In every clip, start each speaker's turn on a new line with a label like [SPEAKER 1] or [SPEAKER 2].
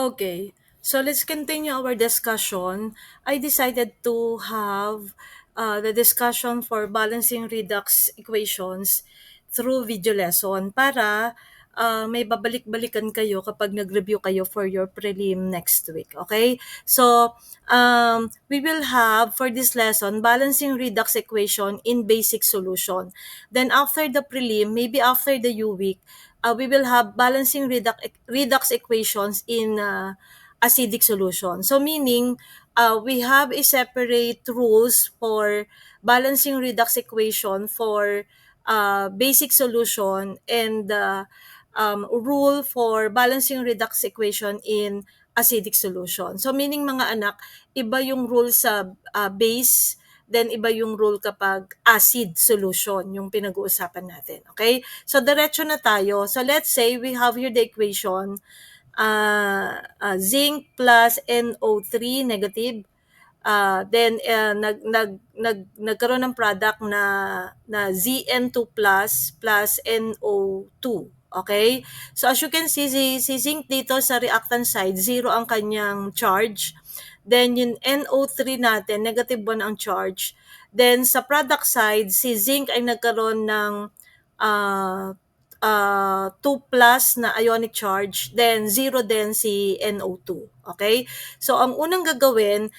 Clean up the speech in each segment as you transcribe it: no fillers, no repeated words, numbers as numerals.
[SPEAKER 1] Okay, so let's continue our discussion. I decided to have the discussion for balancing redox equations through video lesson para may babalik-balikan kayo kapag nag-review kayo for your prelim next week. Okay? So, we will have for this lesson balancing redox equation in basic solution. Then after the prelim, maybe after the U week, we will have balancing redox equations in acidic solution. So meaning, we have a separate rules for balancing redox equation for basic solution and rule for balancing redox equation in acidic solution. So meaning mga anak, iba yung rule sa base, then iba yung rule kapag acid solution yung pinag-uusapan natin. Okay? So diretso na tayo. So let's say we have here the equation zinc plus NO3 negative. Then nagkaroon ng product na Zn2 plus NO2. Okay? So as you can see, si zinc dito sa reactant side, 0 ang kanyang charge. Then yung NO3 natin, negative 1 ang charge. Then sa product side, si zinc ay nagkaroon ng 2 plus na ionic charge, then 0 din si NO2. Okay? So, ang unang gagawin,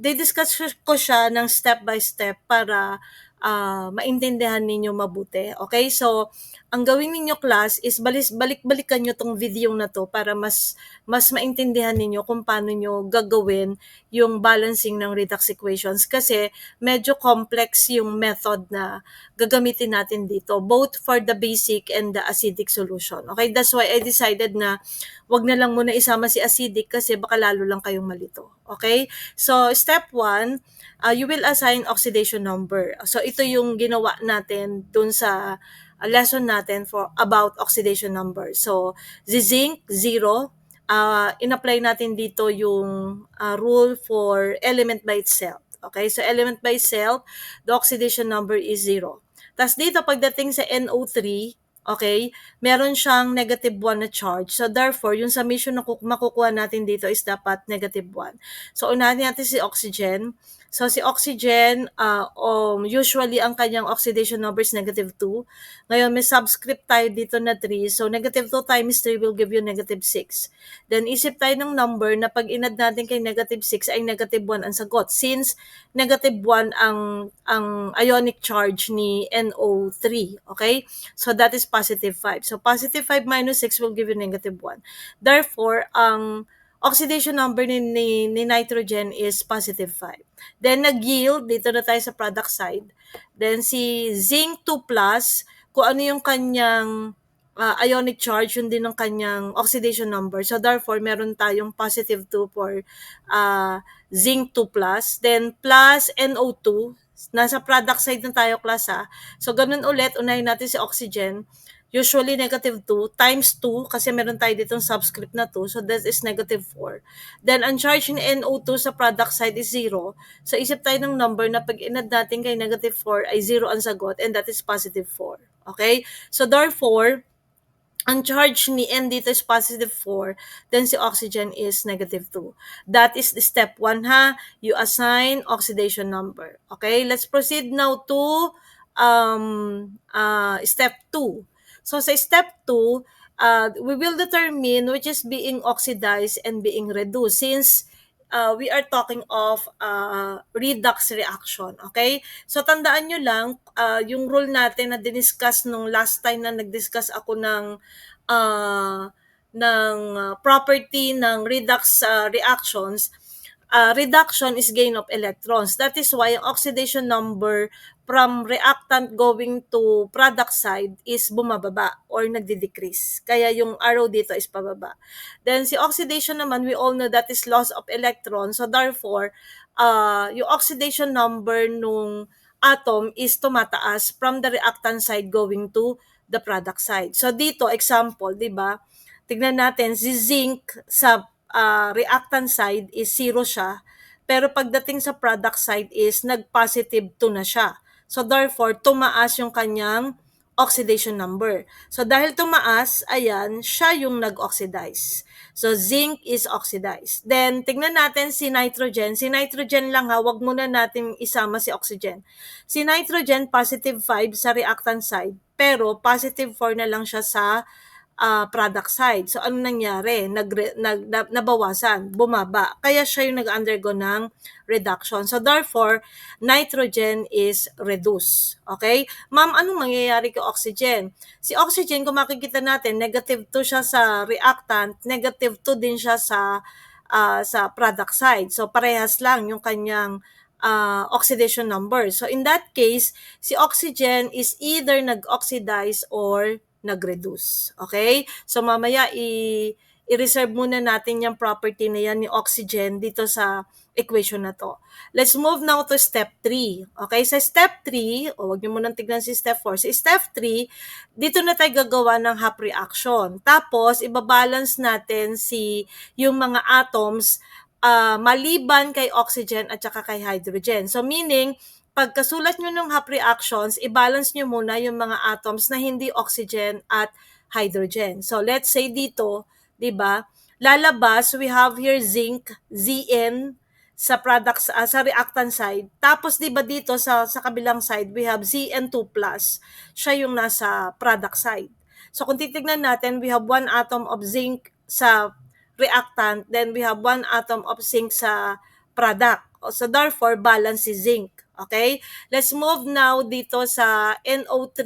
[SPEAKER 1] di-discuss ko siya ng step by step para maintindihan ninyo mabuti. Okay? So, ang gawin ninyo class is balik-balikan nyo tong video na to para mas maintindihan ninyo kung paano nyo gagawin yung balancing ng redox equations kasi medyo complex yung method na gagamitin natin dito both for the basic and the acidic solution. Okay, that's why I decided na wag na lang muna isama si acidic kasi baka lalo lang kayong malito. Okay, so step 1, you will assign oxidation number. So ito yung ginawa natin dun sa lesson natin for about oxidation number. So the zinc 0, in-apply natin dito yung rule for element by itself. Okay, so element by itself, the oxidation number is 0. Tapos dito pagdating sa NO3, okay, meron siyang negative 1 na charge. So therefore, yung summation na makukuha natin dito is dapat negative 1. So unahin natin si oxygen. So si oxygen, usually ang kanyang oxidation number is negative 2. Ngayon may subscript tayo dito na 3. So negative 2 times 3 will give you negative 6. Then isip tayo ng number na pag inad natin kay negative 6 ay negative 1 ang sagot. Since negative 1 ang ionic charge ni NO3. Okay? So that is positive 5. So positive 5 minus 6 will give you negative 1. Therefore, ang oxidation number ni nitrogen is positive 5. Then nag-yield, dito na tayo sa product side. Then si zinc 2 plus, kung ano yung kanyang ionic charge, yun din ang kanyang oxidation number. So therefore, meron tayong positive 2 for zinc 2 plus. Then plus NO2, nasa product side na tayo class ha. So ganun ulit, unahin natin si oxygen. Usually negative 2 times 2 kasi meron tayo ditong subscript na 2. So that is negative 4. Then ang charge ni NO2 sa product side is 0. So isip tayo ng number na pag inad natin kay negative 4 ay 0 ang sagot and that is positive 4. Okay? So therefore, ang charge ni N dito is positive 4, then si oxygen is negative 2. That is the step 1 ha. You assign oxidation number. Okay, let's proceed now to step 2. So sa step 2, we will determine which is being oxidized and being reduced since we are talking of redox reaction. Okay? So tandaan nyo lang, yung rule natin na diniscuss nung last time na nag-discuss ako ng property ng redox reactions, reduction is gain of electrons. That is why ang oxidation number from reactant going to product side is bumababa or nagdi-decrease. Kaya yung arrow dito is pababa. Then si oxidation naman, we all know that is loss of electrons. So therefore, yung oxidation number nung atom is tumataas from the reactant side going to the product side. So dito, example, di ba? Tignan natin, si zinc sa reactant side is 0 siya, pero pagdating sa product side is nag-positive 2 na siya. So therefore, tumaas yung kanyang oxidation number. So dahil tumaas, ayan, siya yung nag-oxidize. So zinc is oxidized. Then tingnan natin si nitrogen. Si nitrogen lang ha, wag muna natin isama si oxygen. Si nitrogen positive 5 sa reactant side, pero positive 4 na lang siya sa product side. So ano nangyari? Nabawasan, bumaba. Kaya siya yung nag-undergo ng reduction. So therefore, nitrogen is reduced. Okay? Ma'am, anong mangyayari kay oxygen? Si oxygen, kung makikita natin, negative 2 siya sa reactant, negative 2 din siya sa product side. So parehas lang yung kanyang oxidation number. So in that case, si oxygen is either nag-oxidize or nag-reduce. Okay? So mamaya i-reserve muna natin yung property na yan ni oxygen dito sa equation na to. Let's move now to step 3. Okay? Sa step 3, o wag niyo munang tignan si step 4. Sa step 3, dito na tayo gagawa ng half reaction. Tapos, ibabalance natin yung mga atoms maliban kay oxygen at saka kay hydrogen. So meaning, pagkasulat nyo ng half reactions, i-balance nyo muna yung mga atoms na hindi oxygen at hydrogen. So let's say dito, 'di ba? Lalabas, we have here zinc, Zn sa products sa reactant side. Tapos 'di ba dito sa kabilang side, we have Zn2+. Siya yung nasa product side. So kung titingnan natin, we have one atom of zinc sa reactant, then we have one atom of zinc sa product. So therefore, balance si zinc. Okay? Let's move now dito sa NO3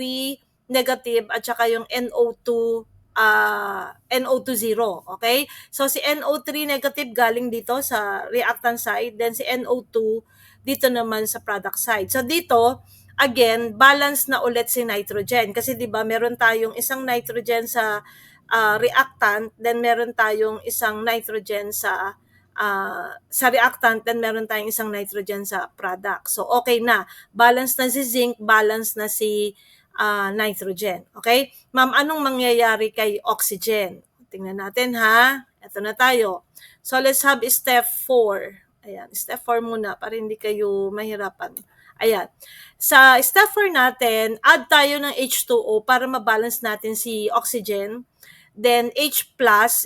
[SPEAKER 1] negative at saka yung NO2 zero. Okay? So si NO3 negative galing dito sa reactant side, then si NO2 dito naman sa product side. So dito, again, balance na ulit si nitrogen. Kasi 'di ba meron tayong isang nitrogen sa reactant, then meron tayong isang nitrogen sa reactant, then meron tayong isang nitrogen sa product. So, okay na. Balance na si zinc, balance na si nitrogen. Okay? Ma'am, anong mangyayari kay oxygen? Tingnan natin ha. Ito na tayo. So, let's have step 4. Ayan, step 4 muna para hindi kayo mahirapan. Ayan. Sa step 4 natin, add tayo ng H2O para mabalance natin si oxygen. Then, H+,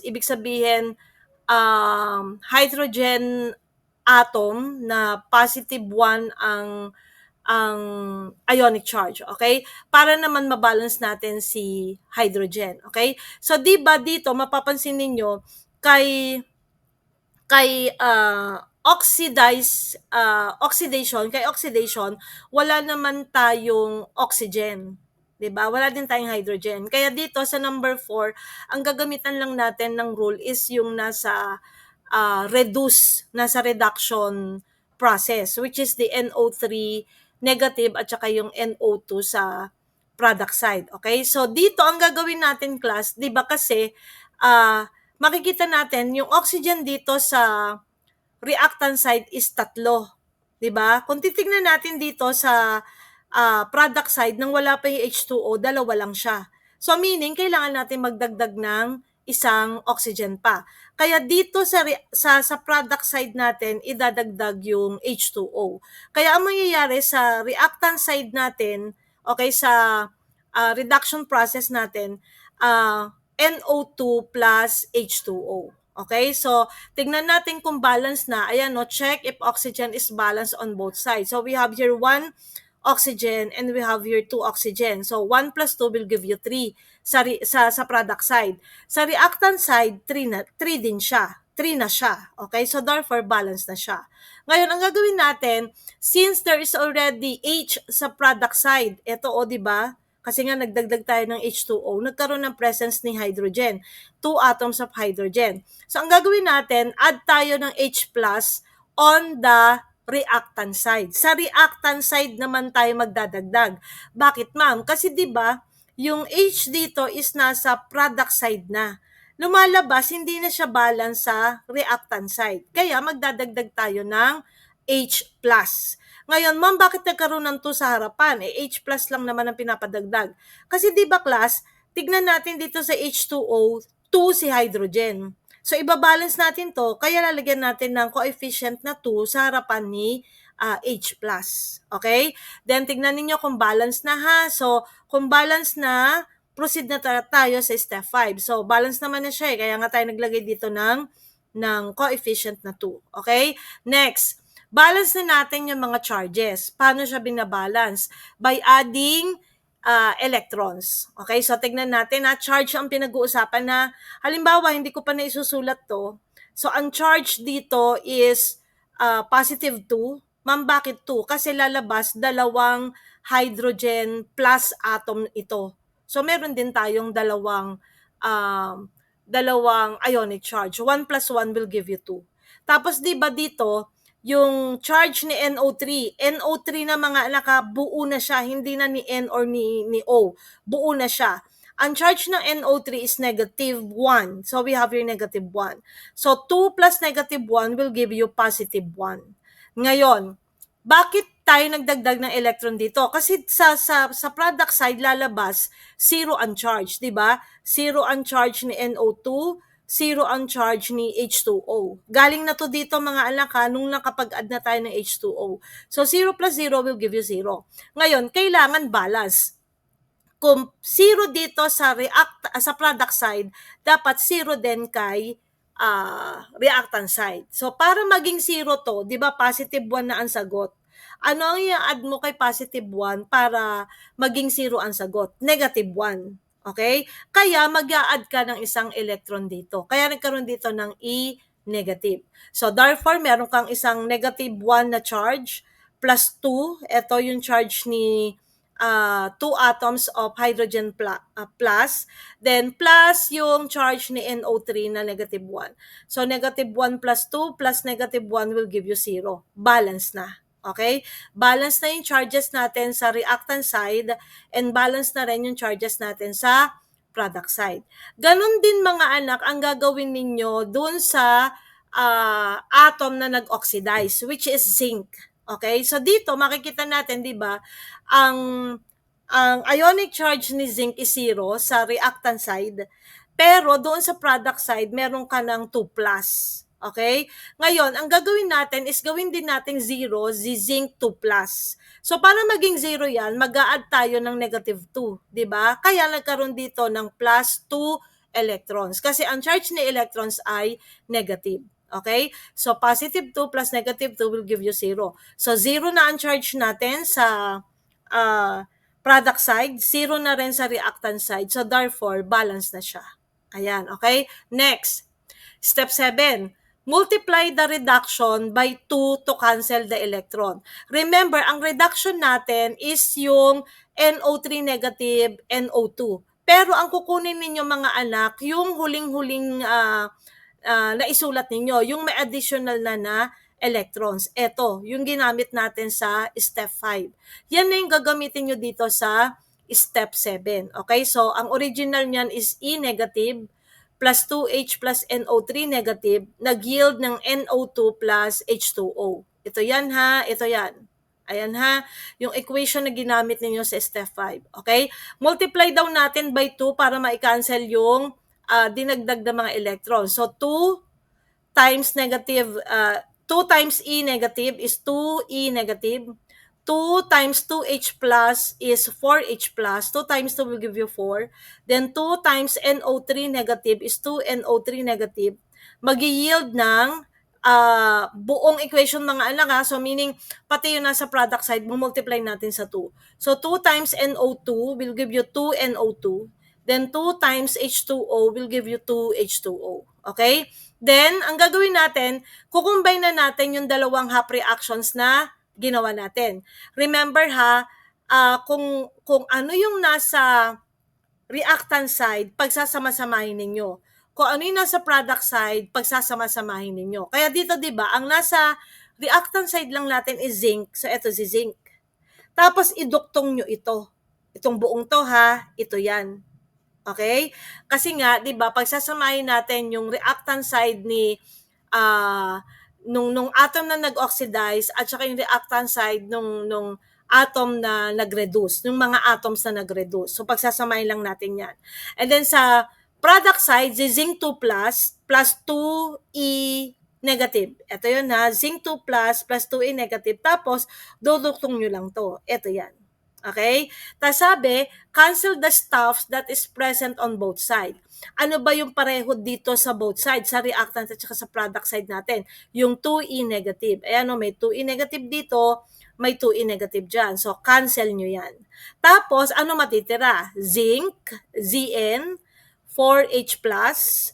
[SPEAKER 1] ibig sabihin, hydrogen atom na positive 1 ang ionic charge, okay? Para naman mabalance natin si hydrogen, okay? So, di ba dito, mapapansin ninyo, kay oxidation, wala naman tayong oxygen. 'Di ba? Wala din tayong hydrogen. Kaya dito sa number 4, ang gagamitan lang natin ng rule is yung nasa nasa reduction process, which is the NO3 negative at saka yung NO2 sa product side. Okay? So dito ang gagawin natin, class, 'di ba kasi makikita natin yung oxygen dito sa reactant side is 3, 'di ba? Kung titingnan natin dito sa product side nang wala pa yung H2O, 2 lang siya. So meaning kailangan natin magdagdag ng isang oxygen pa. Kaya dito sa product side natin idadagdag yung H2O. Kaya ang mangyayari sa reactant side natin, okay, sa reduction process natin, NO2 plus H2O. Okay, so tignan natin kung balance na. Ayan, no, check if oxygen is balanced on both sides. So we have here 1 oxygen and we have here 2 oxygen. So 1 plus 2 will give you 3 sa product side. Sa reactant side, 3 din siya. 3 na siya. Okay, so therefore balance na siya. Ngayon, ang gagawin natin, since there is already H sa product side, ito o, di ba? Kasi nga nagdagdag tayo ng H2O, nagkaroon ng presence ni hydrogen, 2 atoms of hydrogen. So ang gagawin natin, add tayo ng H+ on the reactant side. Sa reactant side naman tayo magdadagdag. Bakit, ma'am? Kasi 'di ba, yung H dito is nasa product side na. Lumalabas, hindi na siya balance sa reactant side. Kaya magdadagdag tayo ng H+. Ngayon, ma'am, bakit nagkaroon ng 2 sa harapan? H+ lang naman ang pinapadagdag. Kasi 'di ba, class, tignan natin dito sa H2O, 2 si hydrogen. So, ibabalance natin to, kaya lalagyan natin ng coefficient na 2 sa harapan ni H+. Okay? Then, tignan ninyo kung balance na ha. So, Kung balance na, proceed na tayo sa step 5. So, balance naman na siya kaya nga tayo naglagay dito ng coefficient na 2. Okay? Next, balance na natin yung mga charges. Paano siya binabalance? By adding electrons. Okay? So, tignan natin na charge ang pinag-uusapan na halimbawa, hindi ko pa naisusulat to. So, ang charge dito is positive 2. Ma'am, bakit 2? Kasi lalabas dalawang hydrogen plus atom ito. So, meron din tayong dalawang ionic charge. 1 plus 1 will give you 2. Tapos, di ba dito, yung charge ni NO3, NO3 na mga anak, buo na siya, hindi na ni N or ni O. Buo na siya. Ang charge ng NO3 is negative 1. So, we have here negative 1. So, 2 plus negative 1 will give you positive 1. Ngayon, bakit tayo nagdagdag ng electron dito? Kasi sa product side lalabas zero ang charge, 'di ba? Zero ang charge ni NO2, zero ang charge ni H2O. Galing na to dito mga anak nung nakapag-add na tayo ng H2O. So 0 plus 0 will give you 0. Ngayon, kailangan balance. Kung 0 dito sa product side, dapat 0 din kay reactant side. So, para maging 0 to, di ba, positive 1 na ang sagot. Ano ang i-add mo kay positive 1 para maging 0 ang sagot? Negative 1. Okay? Kaya mag-a-add ka ng isang electron dito. Kaya nagkaroon dito ng E negative. So, therefore, meron kang isang negative 1 na charge plus 2. Ito yung charge ni 2 atoms of hydrogen plus, then plus yung charge ni NO3 na negative 1. So, negative 1 plus 2 plus negative 1 will give you 0. Balance na. Okay? Balance na yung charges natin sa reactant side and balance na rin yung charges natin sa product side. Ganon din mga anak ang gagawin ninyo dun sa atom na nag-oxidize, which is zinc. Okay? So dito makikita natin, 'di ba, ang ionic charge ni zinc is 0 sa reactant side, pero doon sa product side meron ka ng 2 plus. Okay? Ngayon, ang gagawin natin is gawin din nating 0 si zinc 2 plus. So para maging 0 yan, mag-a-add tayo ng negative 2, 'di ba? Kaya nagkaroon dito ng plus 2 electrons kasi ang charge ni electrons ay negative. Okay? So, positive 2 plus negative 2 will give you 0. So, 0 na ang charge natin sa product side, 0 na rin sa reactant side. So, therefore, balance na siya. Ayan, okay? Next, step 7. Multiply the reduction by 2 to cancel the electron. Remember, ang reduction natin is yung NO3 negative, NO2. Pero ang kukunin ninyo mga anak, yung huling-huling naisulat ninyo, yung may additional na electrons. Ito, yung ginamit natin sa step 5. Yan na yung gagamitin nyo dito sa step 7. Okay, so ang original niyan is E negative plus 2H plus NO3 negative, nag-yield ng NO2 plus H2O. Ito yan ha, ito yan. Ayan ha, yung equation na ginamit ninyo sa step 5. Okay? Multiply daw natin by 2 para ma-cancel yung dinagdag na mga electrons. So, 2 times negative, 2 times E negative is 2E negative. 2 times 2H plus is 4H plus. 2 times 2 will give you 4. Then 2 times NO3 negative is 2NO3 negative. Mag-yield ng buong equation mga anak So meaning, pati yung nasa product side, multiply natin sa 2. So 2 times NO2 will give you 2NO2. Then 2 times H2O will give you 2H2O. Okay? Then, ang gagawin natin, kukumbine na natin yung dalawang half reactions na ginawa natin. Remember ha, kung ano yung nasa reactant side, pagsasama-samahin ninyo. Kung ano yung nasa product side, pagsasama-samahin ninyo. Kaya dito, di ba, ang nasa reactant side lang natin is zinc. So, ito si zinc. Tapos, iduktong nyo ito. Itong buong to ha, ito yan. Okay? Kasi nga, 'di ba, pagsasamahin natin yung reactant side ni nung atom na nag-oxidize at saka yung reactant side nung atom na nag-reduce, yung mga atoms na nag-reduce. So pagsasamahin lang natin 'yan. And then sa product side, si zinc 2 plus 2E negative. Ito yun ha, zinc 2 plus 2E negative. Tapos, duduktong nyo lang to. Ito yan. Okay? Tapos sabi, cancel the stuffs that is present on both sides. Ano ba yung pareho dito sa both sides, sa reactant at saka sa product side natin? Yung 2E negative. Ayan o, may 2E negative dito, may 2E negative dyan. So, cancel nyo yan. Tapos, ano matitira? Zinc, Zn, 4H plus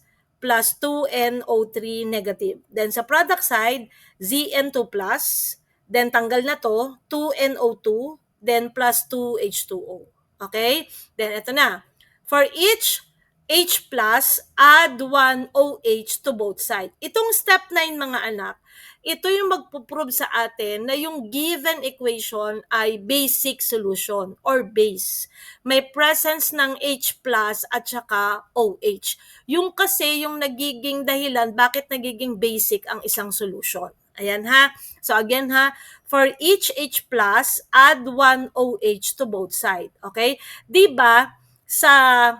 [SPEAKER 1] 2NO3 negative. Then sa product side, Zn2 plus, then tanggal na to, 2NO2, then plus 2H2O. Okay? Then ito na. For each H plus, add 1 OH to both sides. Itong step 9 mga anak, ito yung magpo-prove sa atin na yung given equation ay basic solution or base. May presence ng H plus at saka OH. Yung kasi yung nagiging dahilan bakit nagiging basic ang isang solution. Ayan ha. So again ha, for each H plus, add 1 OH to both sides. Okay? Diba sa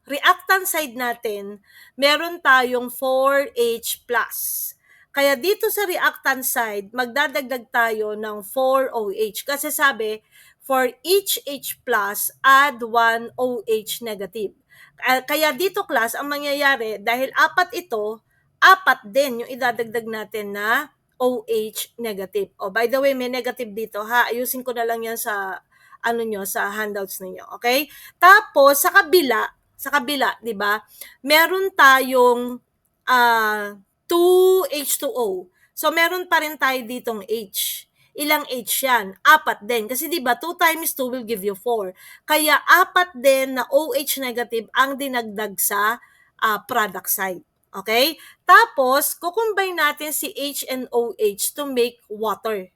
[SPEAKER 1] reactant side natin, meron tayong 4H plus. Kaya dito sa reactant side, magdadagdag tayo ng 4OH. Kasi sabi, for each H plus, add 1 OH negative. Kaya dito class, ang mangyayari, dahil apat ito, apat din yung idadagdag natin na OH negative. Oh, by the way, may negative dito ha. Ayusin ko na lang yan sa sa handouts ninyo, okay? Tapos sa kabila, 'di ba? Meron tayong 2H2O. So meron pa rin tayo ditong H. Ilang H 'yan? Apat din. Kasi 'di ba, 2 times 2 will give you 4. Kaya apat din na OH negative ang dinagdag sa product side. Okay? Tapos, kukombine natin si H and OH to make water.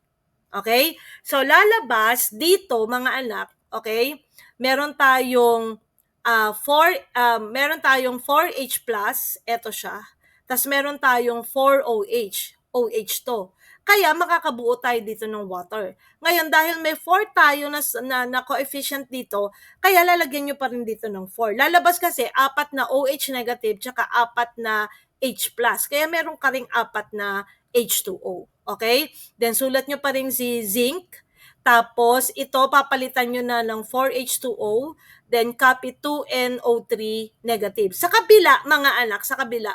[SPEAKER 1] Okay? So, lalabas dito, mga anak, okay? Meron tayong 4H plus, eto siya. Tapos meron tayong 4OH, OH to. Kaya makakabuo tayo dito ng water. Ngayon, dahil may 4 tayo na coefficient dito, kaya lalagyan nyo pa rin dito ng 4. Lalabas kasi 4 na OH negative tsaka 4 na H plus. Kaya meron ka ring 4 na H2O. Okay? Then sulat nyo pa rin si zinc. Tapos ito papalitan nyo na ng 4H2O. Then copy 2NO3 negative. Sa kabila, mga anak, sa kabila,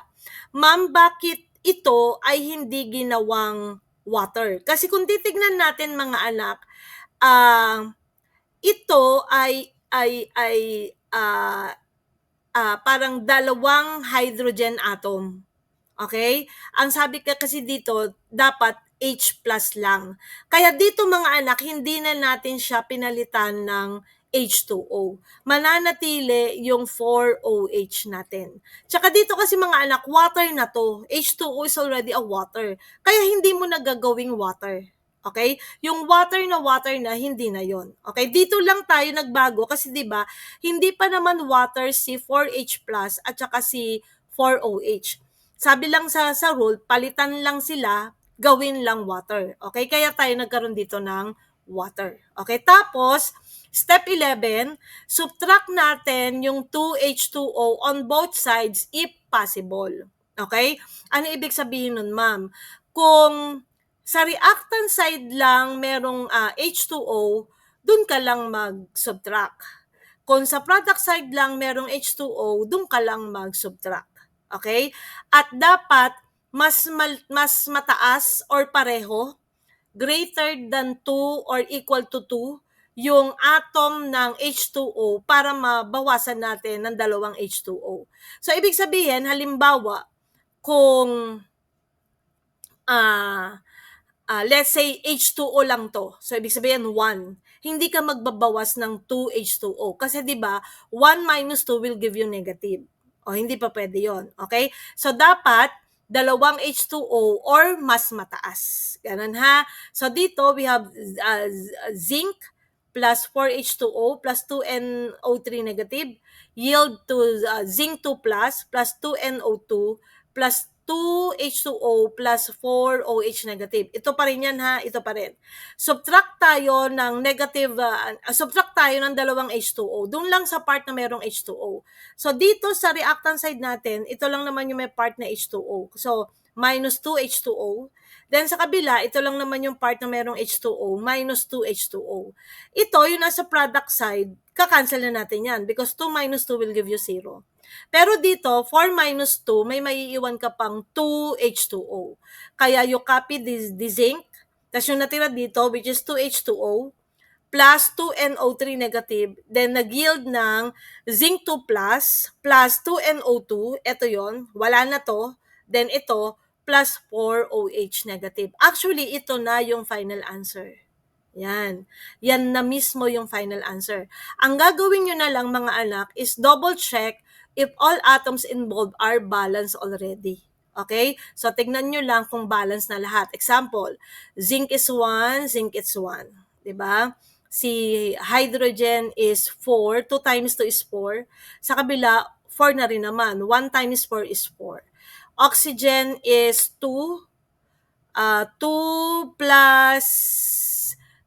[SPEAKER 1] ma'am, bakit ito ay hindi ginawang water? Kasi kung titignan natin, mga anak, ito ay parang dalawang hydrogen atom. Okay? Ang sabi ka kasi dito, dapat H plus lang. Kaya dito, mga anak, hindi na natin siya pinalitan ng H2O. Mananatili yung 4OH natin. Tsaka dito kasi, mga anak, water na to. H2O is already a water. Kaya hindi mo na gagawing water. Okay? Yung water na, hindi na yon. Okay? Dito lang tayo nagbago kasi 'di ba, hindi pa naman water si 4H plus at saka si 4OH. Sabi lang sa rule, palitan lang sila, gawin lang water. Okay? Kaya tayo nagkaroon dito ng water. Okay? Tapos, step 11, subtract natin yung 2H2O on both sides if possible. Okay? Ano ibig sabihin nun, ma'am? Kung sa reactant side lang merong H2O, dun ka lang mag-subtract. Kung sa product side lang merong H2O, dun ka lang mag-subtract. Okay? At dapat mas mataas or pareho, greater than 2 or equal to 2, yung atom ng H2O para mabawasan natin ng dalawang H2O. So, ibig sabihin, halimbawa, kung let's say H2O lang to. So, ibig sabihin 1. Hindi ka magbabawas ng 2H2O. Kasi 'di ba 1 minus 2 will give you negative. O, hindi pa pwede yon. Okay? So, dapat dalawang H2O or mas mataas. Ganun ha. So, dito we have zinc plus 4H2O plus 2NO3 negative yield to zinc 2 plus 2NO2 plus 2H2O plus 4OH negative. Ito pa rin yan ha, ito pa rin. Subtract tayo ng negative, subtract tayo ng dalawang H2O. Doon lang sa part na merong H2O. So dito sa reactant side natin, ito lang naman yung may part na H2O. So minus 2H2O. Then sa kabila, ito lang naman yung part na merong H2O, minus 2H2O. Ito, yung nasa product side, kakancel na natin yan because 2 minus 2 will give you 0. Pero dito, 4 minus 2, may maiiwan ka pang 2H2O. Kaya you copy the zinc, tapos yung natira dito, which is 2H2O, plus 2NO3 negative, then nag-yield ng zinc 2 plus 2NO2, ito yon, wala na to, then ito, plus 4OH negative. Actually, ito na yung final answer. Yan. Yan na mismo yung final answer. Ang gagawin nyo na lang mga anak is double check if all atoms involved are balanced already. Okay? So, tignan nyo lang kung balance na lahat. Example, zinc is 1, zinc is 1. Diba? Si hydrogen is 4, 2 times 2 is 4. Sa kabila, 4 na rin naman. 1 times 4 is 4. Oxygen is 2. 2 plus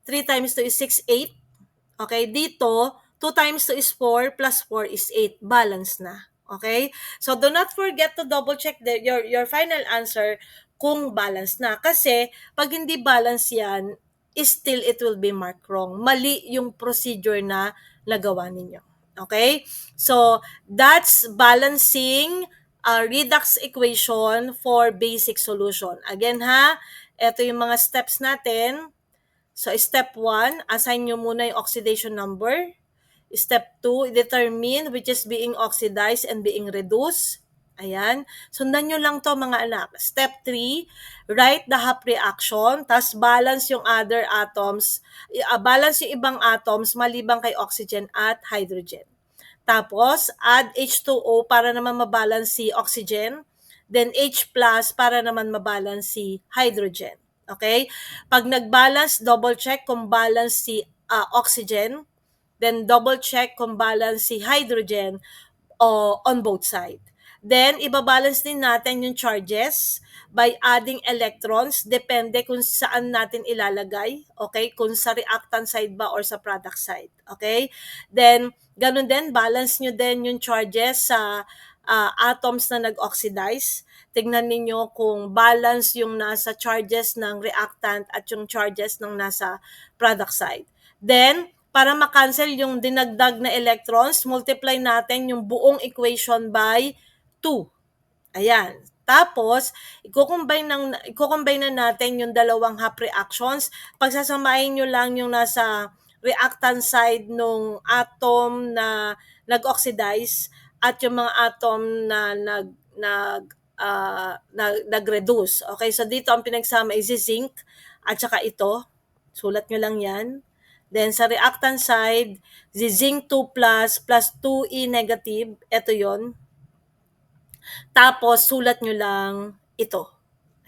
[SPEAKER 1] 3 times 2 is 6, 8. Okay, dito, 2 times 2 is 4 plus 4 is 8. Balance na. Okay? So, do not forget to double check your final answer kung balance na. Kasi, pag hindi balance yan, still it will be marked wrong. Mali yung procedure na nagawa ninyo. Okay? So, that's balancing redox equation for basic solution. Again ha, ito yung mga steps natin. So, step 1, assign nyo muna yung oxidation number. Step 2, determine which is being oxidized and being reduced. Ayan. Sundan nyo lang to mga anak. Step 3, write the Hop reaction, tas balance yung other atoms, balance yung ibang atoms maliban kay oxygen at hydrogen. Tapos, add H2O para naman mabalance si oxygen. Then H plus para naman mabalance si hydrogen. Okay? Pag nag-balance, double check kung balance si oxygen. Then double check kung balance si hydrogen on both sides. Then, ibabalance din natin yung charges by adding electrons. Depende kung saan natin ilalagay. Okay? Kung sa reactant side ba or sa product side. Okay? Then, ganun din, balance nyo din yung charges sa atoms na nag-oxidize. Tignan ninyo kung balance yung nasa charges ng reactant at yung charges ng nasa product side. Then, para makancel yung dinagdag na electrons, multiply natin yung buong equation by 2. Ayan. Tapos, i-combine na natin yung dalawang Hop reactions. Pagsasamahin nyo lang yung nasa reactant side nung atom na nag-oxidize at yung mga atom na nag-reduce. Okay, so dito ang pinagsama is zinc at saka ito. Sulat nyo lang yan. Then sa reactant side, zinc 2 plus 2E negative, ito yon. Tapos, sulat nyo lang ito.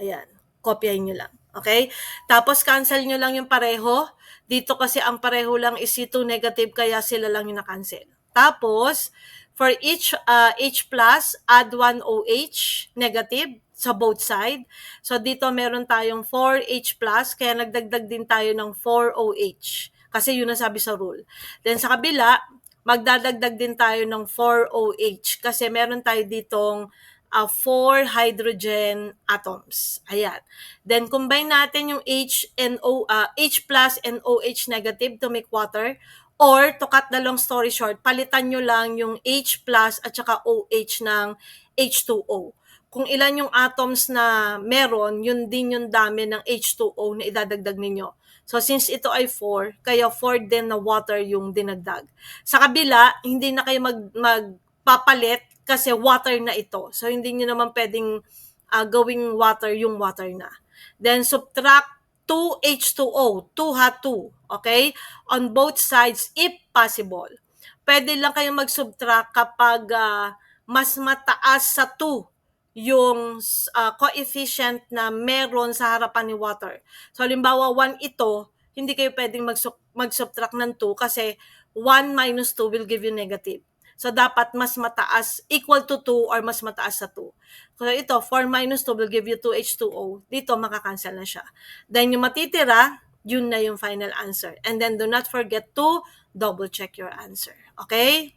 [SPEAKER 1] Ayan. Kopyahin nyo lang. Okay? Tapos, cancel nyo lang yung pareho. Dito kasi ang pareho lang is C2 negative, kaya sila lang yung na-cancel. Tapos, for each H plus, add 1 OH negative sa both side. So, dito meron tayong 4H plus, kaya nagdagdag din tayo ng 4OH. Kasi yun ang sabi sa rule. Then, sa kabila, magdadagdag din tayo ng 4OH kasi meron tayo ditong 4 hydrogen atoms. Ayan. Then combine natin yung H plus and OH negative to make water, or to cut the long story short, palitan nyo lang yung H plus at saka OH ng H2O. Kung ilan yung atoms na meron, yun din yung dami ng H2O na idadagdag ninyo. So, since ito ay 4, kaya 4 din na water yung dinagdag. Sa kabila, hindi na kayo magpapalit kasi water na ito. So, hindi nyo naman pwedeng gawing water yung water na. Then, subtract 2H2O, 2 ha 2, okay? On both sides, if possible. Pwede lang kayo mag-subtract kapag mas mataas sa 2 yung coefficient na meron sa harapan ni water. So, halimbawa, 1 ito, hindi kayo pwedeng mag-subtract ng 2 kasi 1 minus 2 will give you negative. So, dapat mas mataas, equal to 2 or mas mataas sa 2. So, ito, 4 minus 2 will give you 2H2O. Dito, makakancel na siya. Then, yung matitira, yun na yung final answer. And then, do not forget to double check your answer. Okay?